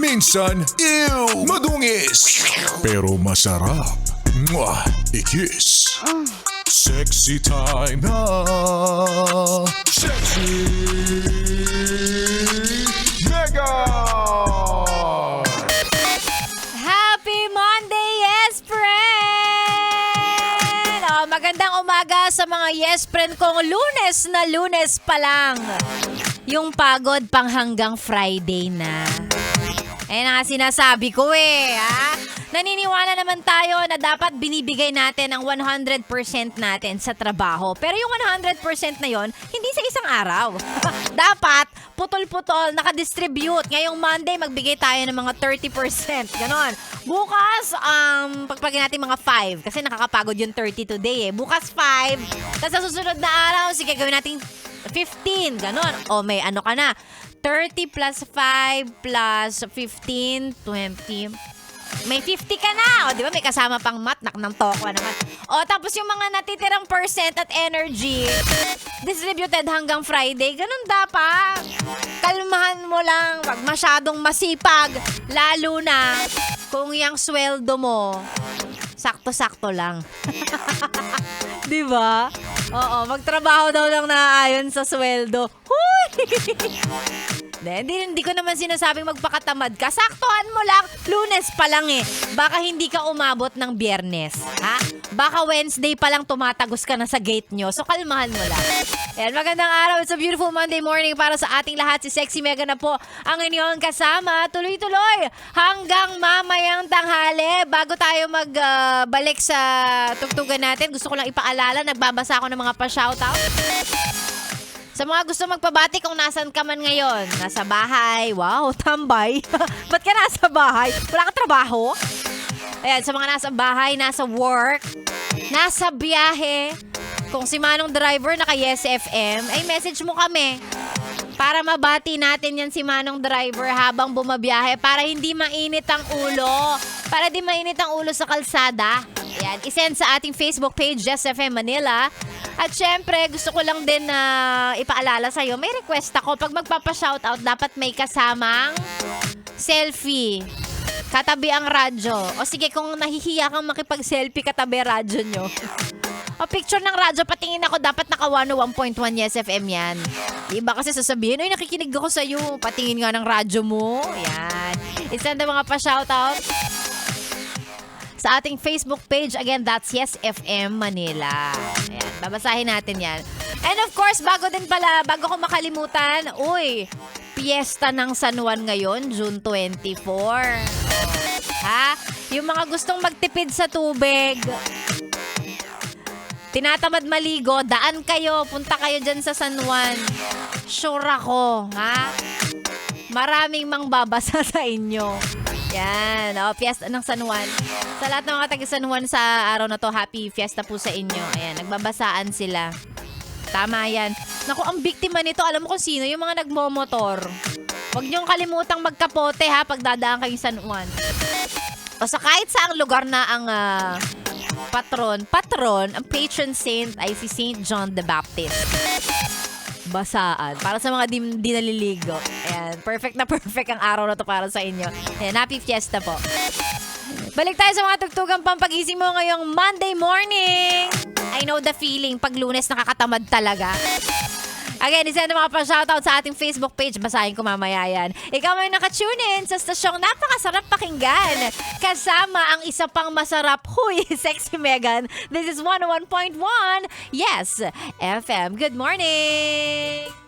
Minsan, ew, madungis. Pero masarap. Mwah, i-kiss. Sexy time na. Sexy Mega! Happy Monday, yes friend! Magandang umaga sa mga yes friend kong Lunes pa lang. Yung pagod pang hanggang Friday na. Ayan nga sinasabi ko ha? Naniniwala naman tayo na dapat binibigay natin ang 100% natin sa trabaho. Pero yung 100% na yon, hindi sa isang araw. Dapat, putol-putol, nakadistribute. Ngayong Monday, magbigay tayo ng mga 30%. Ganon. Bukas, pagpagin natin mga 5. Kasi nakakapagod yung 30 today Bukas 5. Tapos sa susunod na araw, sige, gawin natin 15. Ganon. O may ano ka na. 30 plus 5 plus 15, 20. May 50 ka na. O, di ba? May kasama pang mat. Ng tokwa naman. O, tapos yung mga natitirang percent at energy, distributed hanggang Friday. Ganun dapat. Kalmahan mo lang. Wag masyadong masipag. Lalo na kung yung sweldo mo, sakto-sakto lang. Di ba? Oo, magtrabaho daw lang na ayon sa sweldo. Huy! Hindi ko naman sinasabing magpakatamad ka. Saktuhan mo lang. Lunes pa lang Baka hindi ka umabot ng Biyernes. Ha? Baka Wednesday pa lang tumatagos ka na sa gate nyo. So, kalmahan mo lang. Ayan, magandang araw. It's a beautiful Monday morning para sa ating lahat. Si Sexy Mega na po ang inyong kasama. Tuloy-tuloy hanggang mamayang tanghali. Bago tayo magbalik sa tugtugan natin, gusto ko lang ipaalala, nagbabasa ako ng mga pa-shoutout. Sa mga gusto magpabati kung nasan ka man ngayon. Nasa bahay. Wow, tambay. Ba't ka nasa bahay? Wala ka trabaho? Ayan, sa mga nasa bahay, nasa work, nasa biyahe. Kung si Manong Driver naka-Yes FM, ay message mo kami. Para mabati natin yan si Manong Driver habang bumabiyahe. Para hindi mainit ang ulo. Para di mainit ang ulo sa kalsada. Ayan, isend sa ating Facebook page, Yes FM Manila. At syempre, gusto ko lang din na ipaalala sa'yo, may request ako. Pag magpapa-shoutout, dapat may kasamang selfie. Katabi ang radyo. O sige, kung nahihiya kang makipag-selfie, katabi radyo nyo. O picture ng radyo, patingin ako, dapat naka 101.1 Yes FM yan. Iba kasi sasabihin, ay nakikinig ako sa'yo. Patingin nga ng radyo mo. Yan. Isend ang mga pa-shoutout sa ating Facebook page. Again, that's Yes FM Manila. Ayan, babasahin natin yan. And of course, bago ko makalimutan, Fiesta ng San Juan ngayon, June 24. Ha? Yung mga gustong magtipid sa tubig, tinatamad maligo, daan kayo, punta kayo dyan sa San Juan. Sure ako, ha? Maraming mangbabasa sa inyo. Yan, Fiesta ng San Juan. Sa lahat ng mga taga San Juan sa araw na to, happy fiesta po sa inyo. Ayan, nagbabasaan sila. Tama yan. Naku, ang biktima nito, alam mo kung sino? Yung mga nagmomotor. Huwag niyong kalimutang magkapote ha, pag dadaan kayong San Juan. O sa kahit saang lugar na ang patron, ang patron saint ay si Saint John the Baptist. Basaan. Para sa mga di naliligo. Ayan. Perfect na perfect ang araw na to para sa inyo. Ayan. Happy fiesta po. Balik tayo sa mga tugtugang pampagising mo ngayong Monday morning. I know the feeling. Pag Lunes, nakakatamad talaga. Again, isa na mga pa-shoutout sa ating Facebook page. Basahin ko mamaya yan. Ikaw may nakatune in sa stasyong napakasarap pakinggan. Kasama ang isa pang masarap, Sexy Megan. This is 101.1 Yes FM. Good morning!